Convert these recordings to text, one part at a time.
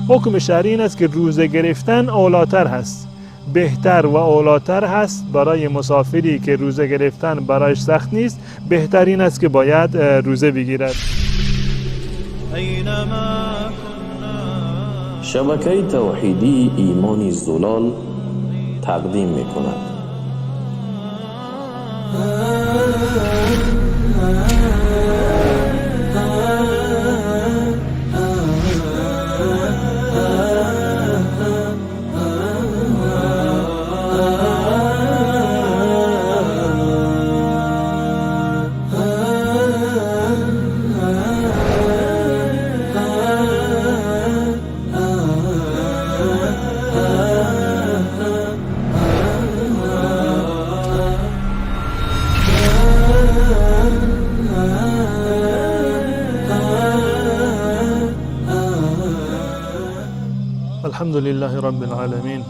حکم شرعی این است که روزه گرفتن اولاتر هست، بهتر و اولاتر هست برای مسافری که روزه گرفتن برایش سخت نیست. بهترین است که باید روزه بگیرد. شبکه توحیدی ایمان زلال تقدیم می‌کند. الحمد لله رب العالمين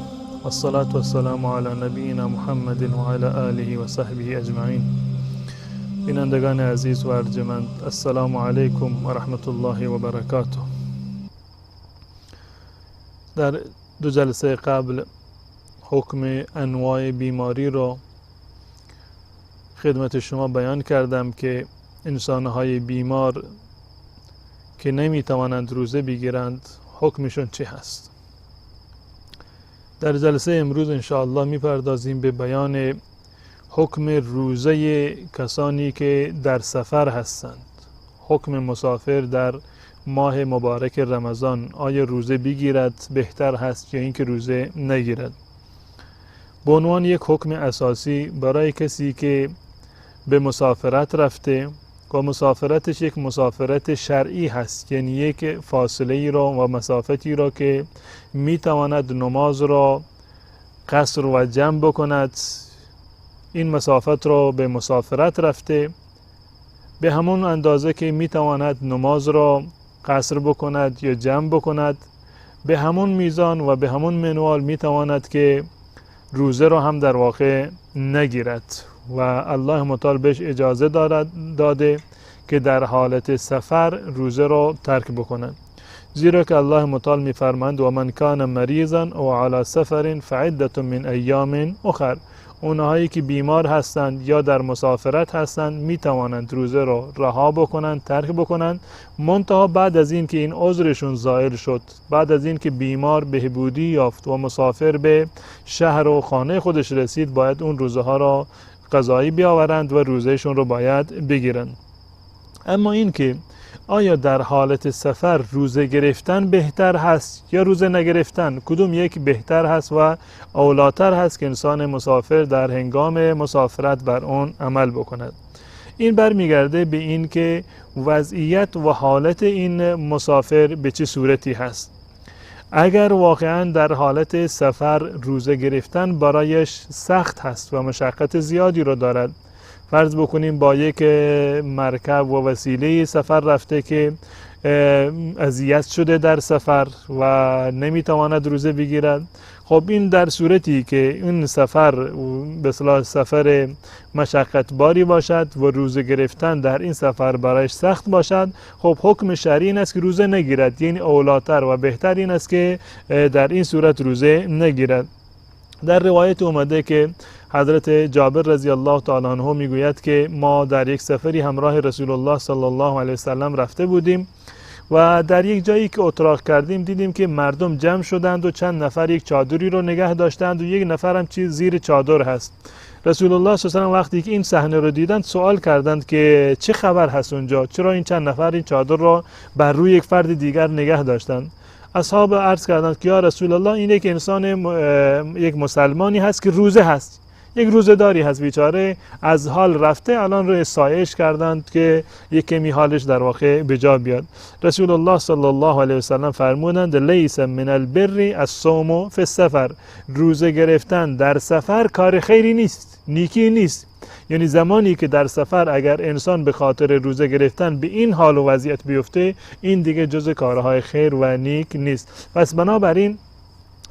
والصلاة والسلام على نبینا محمد و علی آله و صحبه اجمعین. بینندگان عزیز و ارجمند، السلام علیکم و رحمت الله و برکاته. در دو جلسه قبل حکم انواع بیماری را خدمت شما بیان کردم که انسانهای بیمار که نمیتوانند روزه بگیرند حکمشون چی هست. در جلسه امروز انشاءالله میپردازیم به بیان حکم روزه کسانی که در سفر هستند. حکم مسافر در ماه مبارک رمضان، آیا روزه بگیرد بهتر هست یا اینکه روزه نگیرد؟ به عنوان یک حکم اساسی برای کسی که به مسافرت رفته و مسافرتش یک مسافرت شرعی هست، یعنی یک فاصله ای را و مسافتی را که میتواند نماز را قصر و جمع بکند، این مسافت را به مسافرت رفته، به همون اندازه که میتواند نماز را قصر بکند یا جمع بکند، به همون میزان و به همون منوال میتواند که روزه را هم در واقع نگیرد و الله متعال بهش اجازه داده که در حالت سفر روزه را ترک بکنند، زیرا که الله متعال میفرماند و من کان مریضا و علی سفر فعدة من ایام اخر. اونهایی که بیمار هستند یا در مسافرت هستند میتوانند روزه را رها بکنند، ترک بکنند، منتها بعد از این که این عذرشون زائل شد، بعد از این که بیمار بهبودی یافت و مسافر به شهر و خانه خودش رسید، باید اون روزه ها را قضایی بیاورند و روزهشون رو باید بگیرند. اما این که آیا در حالت سفر روزه گرفتن بهتر هست یا روزه نگرفتن، کدوم یک بهتر هست و اولاتر هست که انسان مسافر در هنگام مسافرت بر اون عمل بکند؟ این برمیگرده به این که وضعیت و حالت این مسافر به چه صورتی هست. اگر واقعا در حالت سفر روزه گرفتن برایش سخت هست و مشقت زیادی رو دارد، فرض بکنیم با یک مرکب و وسیله سفر رفته که اذیت شده در سفر و نمیتواند روزه بگیرد، خب این در صورتی که این سفر به اصطلاح سفر مشقت باری باشد و روزه گرفتن در این سفر برایش سخت باشد، خب حکم شرعی این است که روزه نگیرد، یعنی اولاتر و بهتر این است که در این صورت روزه نگیرد. در روایت اومده که حضرت جابر رضی الله تعالی عنه میگوید که ما در یک سفری همراه رسول الله صلی الله علیه وسلم رفته بودیم و در یک جایی که اتراق کردیم دیدیم که مردم جمع شدند و چند نفر یک چادری رو نگه داشتند و یک نفر هم زیر چادر هست. رسول الله صلی الله علیه و وقتی که این صحنه رو دیدند سوال کردند که چه خبر هست اونجا، چرا این چند نفر این چادر رو بر روی یک فرد دیگر نگه داشتند؟ اصحاب عرض کردند که یا رسول الله این یک انسان یک مسلمانی هست که روزه هست، یک روزه داری هست، بیچاره از حال رفته، الان رو استایش کردند که یک کمی حالش در واقع به جا بیاد. رسول الله صلی الله علیه و سلم فرمودند لیس من البر الصوم فی السفر، روزه گرفتن در سفر کار خیری نیست، نیکی نیست. یعنی زمانی که در سفر اگر انسان به خاطر روزه گرفتن به این حال و وضعیت بیفته، این دیگه جز کارهای خیر و نیک نیست. پس بنابراین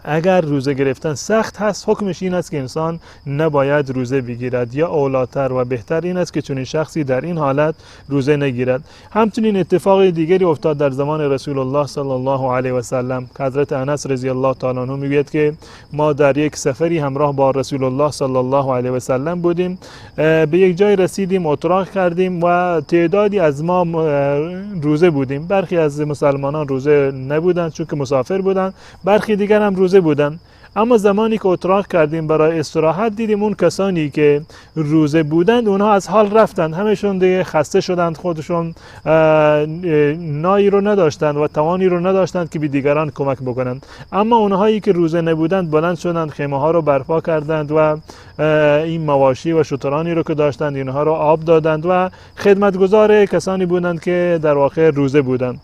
اگر روزه گرفتن سخت هست، حکمش این است که انسان نباید روزه بگیرد، یا اولاتر و بهتر این است که چنین شخصی در این حالت روزه نگیرد. همچنین اتفاق دیگری افتاد در زمان رسول الله صلی الله علیه و سلم. حضرت انس رضی الله تعالی عنه میگوید که ما در یک سفری همراه با رسول الله صلی الله علیه و سلم بودیم، به یک جای رسیدیم، اتراق کردیم و تعدادی از ما روزه بودیم. برخی از مسلمانان روزه نبودند چون که مسافر بودند، برخی دیگر هم روزه بودند. اما زمانی که اتراق کردیم برای استراحت، دیدیم اون کسانی که روزه بودند اونها از حال رفتند، همشون دیگه خسته شدند، خودشون نایی رو نداشتند و توانی رو نداشتند که به دیگران کمک بکنند. اما اونهایی که روزه نبودند بلند شدند، خیمه ها رو برپا کردند و این مواشی و شترانی رو که داشتند اینها رو آب دادند و خدمتگزار کسانی بودند که در واقع روزه بودند.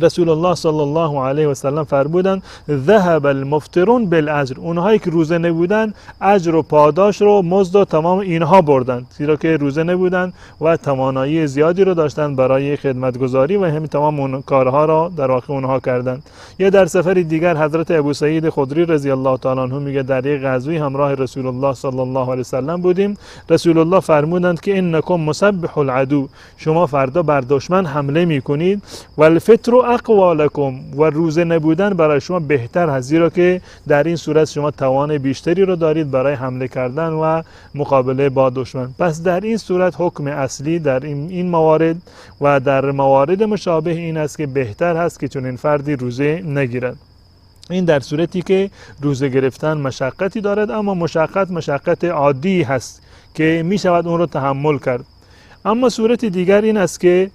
رسول الله صلی الله علیه و سلم فرمودند ذهب المفطرون بالاجر، اونهایی که روزه نبودند اجر و پاداش رو، مزد و تمام اینها بردند، زیرا که روزه نبودند و توانایی زیادی رو داشتند برای خدمتگزاری و همین تمام اون کارها را در واقع اونها کردند. یا در سفر دیگر حضرت ابو سعید خدری رضی الله تعالی عنه میگه در یک غزوه همراه رسول الله صلی الله علیه و سلم بودیم. رسول الله فرمودند که انکم مسبح العدو، شما فردا بر دشمن حمله میکنید، و الفطر اقوا لکم، و روزه نبودن برای شما بهتر هست، زیرا که در این صورت شما توان بیشتری رو دارید برای حمله کردن و مقابله با دشمن. پس در این صورت حکم اصلی در این موارد و در موارد مشابه این است که بهتر هست که چنین فردی روزه نگیرد. این در صورتی که روزه گرفتن مشقتی دارد، اما مشقت عادی هست که می شود اون رو تحمل کرد. اما صورت دیگر این است که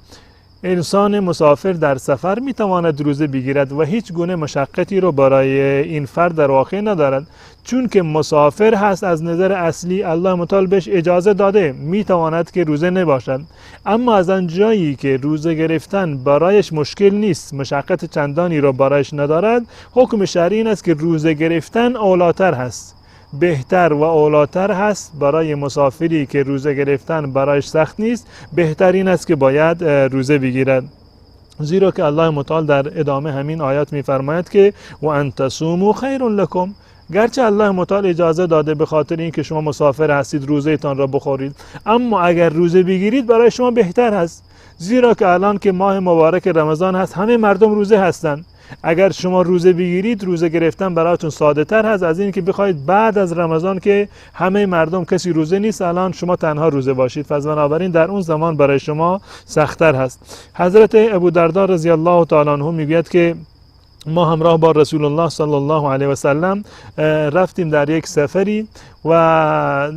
انسان مسافر در سفر می تواند روزه بگیرد و هیچ گونه مشقتی رو برای این فرد در واقع ندارد، چون که مسافر هست. از نظر اصلی الله متعال بهش اجازه داده می تواند که روزه نباشد، اما از آنجایی که روزه گرفتن برایش مشکل نیست، مشقت چندانی رو برایش ندارد، حکم شرعی این است که روزه گرفتن اولاتر هست، بهتر و اولاتر هست برای مسافری که روزه گرفتن برایش سخت نیست. بهترین است که باید روزه بگیرد، زیرا که الله متعال در ادامه همین آیات می‌فرماید که و ان تصوموا خیر لکم، گرچه الله متعال اجازه داده به خاطر اینکه شما مسافر هستید روزه تان را بخورید، اما اگر روزه بگیرید برای شما بهتر هست، زیرا که الان که ماه مبارک رمضان هست همه مردم روزه هستند. اگر شما روزه بگیرید، روزه گرفتن براتون ساده تر هست از این که بخواید بعد از رمضان که همه مردم کسی روزه نیست الان شما تنها روزه باشید، پس بنابراین در اون زمان برای شما سخت‌تر هست. حضرت ابودرداء رضی الله تعالی عنه میگوید که ما همراه با رسول الله صلی الله علیه و سلم رفتیم در یک سفری و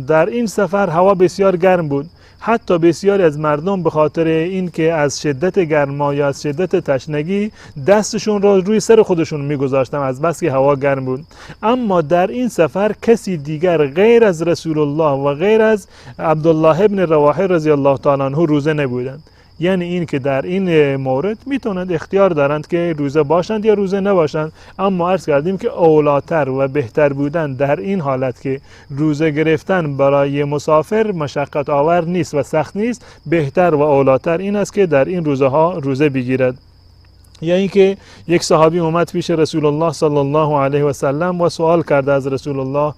در این سفر هوا بسیار گرم بود. حتی بسیاری از مردم به خاطر اینکه از شدت گرما یا از شدت تشنگی دستشون را روی سر خودشون میگذاشتن از بس که هوا گرم بود. اما در این سفر کسی دیگر غیر از رسول الله و غیر از عبدالله ابن رواحه رضی الله تعالی عنه روزه نبودند. یعنی این که در این مورد میتونند اختیار دارند که روزه باشند یا روزه نباشند، اما عرض کردیم که اولاتر و بهتر بودن در این حالت که روزه گرفتن برای مسافر مشقت آور نیست و سخت نیست، بهتر و اولاتر این است که در این روزه ها روزه بگیرد. یعنی که یک صحابی اومد پیش رسول الله صلی الله علیه و سلم و سوال کرده از رسول الله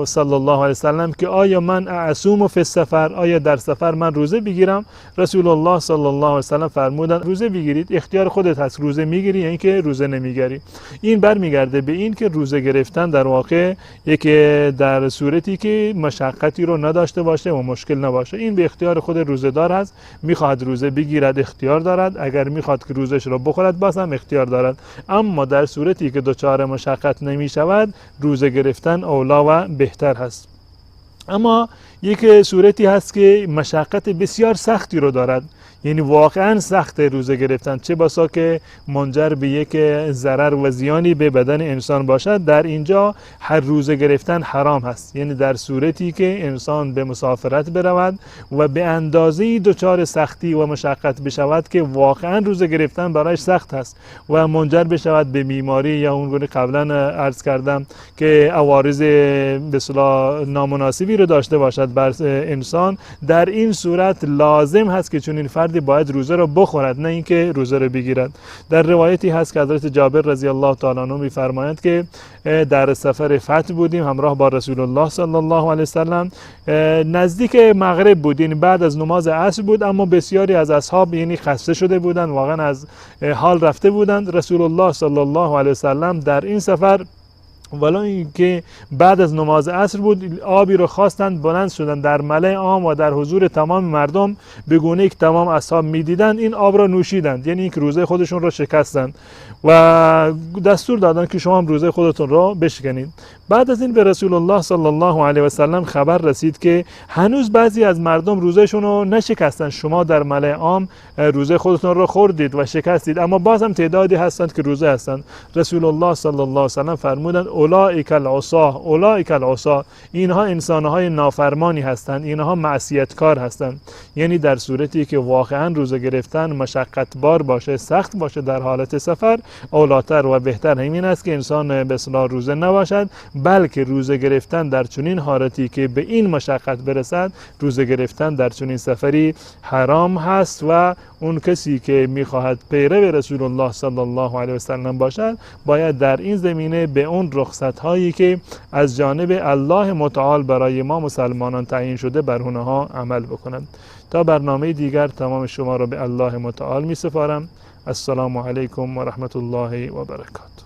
صلی الله علیه و سلم که آیا من اعصوم فی السفر، آیا در سفر من روزه بگیرم؟ رسول الله صلی الله علیه و سلم فرمودند روزه بگیرید، اختیار خودت هست، روزه میگیری یا اینکه روزه نمیگیری. این برمیگرده به این که روزه گرفتن در واقع یک در صورتی که مشقتی رو نداشته باشه و مشکل نباشه، این به اختیار خود روزه دار هست، میخواد روزه بگیرد اختیار دارد، اگر میخواد که روزش رو بخورد باز هم اختیار دارد. اما در صورتی که دچار مشقت نمیشود، روزه گرفتن اولا و بهتر هست. اما یک صورتی هست که مشقت بسیار سختی رو دارد، یعنی واقعا سخت روزه گرفتن، چه بسا که منجر به یک ضرر و زیانی به بدن انسان باشد. در اینجا هر روزه گرفتن حرام هست، یعنی در صورتی که انسان به مسافرت برود و به اندازه‌ای دچار سختی و مشقت بشود که واقعا روزه گرفتن برایش سخت هست و منجر بشود به بیماری یا اونگونه قبلا عرض کردم که عوارض به اصطلاح نامناسبی رو داشته باشد بر انسان، در این صورت لازم هست که چون این فرد مردی باید روزه را بخورد، نه اینکه روزه را بگیرد. در روایتی هست که حضرت جابر رضی الله تعالی عنه می‌فرمایند که در سفر فتح بودیم همراه با رسول الله صلی الله علیه وسلم، نزدیک مغرب بودیم، بعد از نماز عصر بود، اما بسیاری از اصحاب یعنی خسته شده بودند، واقعا از حال رفته بودند. رسول الله صلی الله علیه وسلم در این سفر ولی اینکه بعد از نماز عصر بود، آبی رو خواستند، بلند شدند در ملأ عام و در حضور تمام مردم به گونه‌ای که تمام اصحاب می‌دیدند این آب را نوشیدند، یعنی اینکه روزه خودشون را شکستند و دستور دادند که شما هم روزه خودتون را بشکنید. بعد از این به رسول الله صلی الله علیه و سلم خبر رسید که هنوز بعضی از مردم روزهشون رو نشکستند، شما در ملأ عام روزه خودتون را خوردید و شکستید، اما باز هم تعدادی هستند که روزه هستند. رسول الله صلی الله علیه و سلم فرمودند اولئک العصا، اینها انسان‌های نافرمانی هستند، اینها معصیتکار هستند. یعنی در صورتی که واقعا روزه گرفتن مشقت بار باشه، سخت باشه در حالت سفر، اولاتر و بهتر همین است که انسان به اصطلاح روزه نباشد، بلکه روزه گرفتن در چنین حالتی که به این مشقت برسد، روزه گرفتن در چنین سفری حرام هست و اون کسی که میخواهد پیرو رسول الله صلی الله علیه و سلم باشد باید در این زمینه به اون رخصت هایی که از جانب الله متعال برای ما مسلمانان تعیین شده بر اونها عمل بکنند. تا برنامه دیگر تمام شما را به الله متعال می سپارم. السلام علیکم و رحمت الله و برکاته.